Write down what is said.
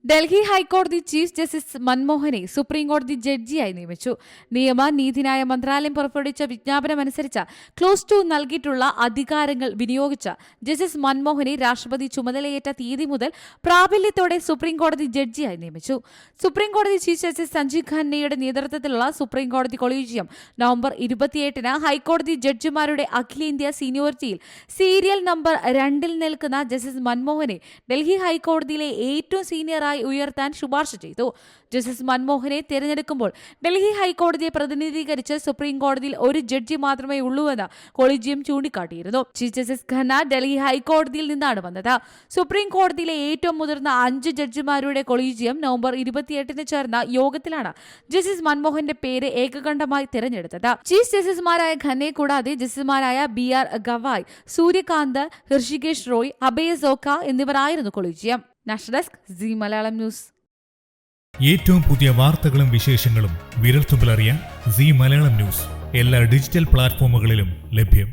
ഡൽഹി ഹൈക്കോടതി chief justice മൻമോഹനെ സുപ്രീംകോടതി ജഡ്ജിയായി നിയമിച്ചു. നിയമ നീതിന്യായ മന്ത്രാലയം പുറപ്പെടുവിച്ച വിജ്ഞാപനമനുസരിച്ച് ക്ലോസ് 2 നൽകിയിട്ടുള്ള അധികാരങ്ങൾ വിനിയോഗിച്ച ജസ്റ്റിസ് മൻമോഹനെ രാഷ്ട്രപതി ചുമതലയേറ്റ തീയതി മുതൽ പ്രാബല്യത്തോടെ സുപ്രീംകോടതി ജഡ്ജിയായി നിയമിച്ചു. സുപ്രീംകോടതി ചീഫ് ജസ്റ്റിസ് സഞ്ജീവ് ഖന്നയുടെ നേതൃത്വത്തിലുള്ള സുപ്രീംകോടതി കൊളീജിയം നവംബർ 28-ന് ഹൈക്കോടതി ജഡ്ജിമാരുടെ അഖിലേന്ത്യാ സീനിയോറിറ്റിയിൽ സീരിയൽ നമ്പർ 2-ൽ നിൽക്കുന്ന ജസ്റ്റിസ് മൻമോഹനെ ഡൽഹി ഹൈക്കോടതിയിലെ ഏറ്റവും സീനിയറായി ഉയർത്താൻ ശുപാർശ ചെയ്തു. ജസ്റ്റിസ് മൻമോഹനെ തിരഞ്ഞെടുക്കുമ്പോൾ ഡൽഹി ഹൈക്കോടതിയെ പ്രതിനിധീകരിച്ച് സുപ്രീം കോടതിയിൽ ഒരു ജഡ്ജി മാത്രമേ ഉള്ളൂവെന്ന് കൊളീജിയം ചൂണ്ടിക്കാട്ടിയിരുന്നു. ചീഫ് ജസ്റ്റിസ് ഖന്ന ഡൽഹി ഹൈക്കോടതിയിൽ നിന്നാണ് വന്നത്. സുപ്രീം കോടതിയിലെ ഏറ്റവും മുതിർന്ന 5 ജഡ്ജിമാരുടെ കൊളീജിയം നവംബർ 28-ന് ചേർന്ന യോഗത്തിലാണ് ജസ്റ്റിസ് മൻമോഹന്റെ പേര് ഏകകണ്ഠമായി തിരഞ്ഞെടുത്തത്. ചീഫ് ജസ്റ്റിസുമാരായ ഖന്നയെ കൂടാതെ ജസ്റ്റിസുമാരായ BR ഗവായ്, സൂര്യകാന്ത്, ഹൃഷികേഷ് റോയ്, അഭയ സോഖ എന്നിവരായിരുന്നു collegium. National desk, Zee Malayalam news. ഏറ്റവും പുതിയ വാർത്തകളും വിശേഷങ്ങളും വിരൽത്തുമ്പിലറിയാൻ സീ മലയാളം ന്യൂസ് എല്ലാ ഡിജിറ്റൽ പ്ലാറ്റ്ഫോമുകളിലും ലഭ്യം.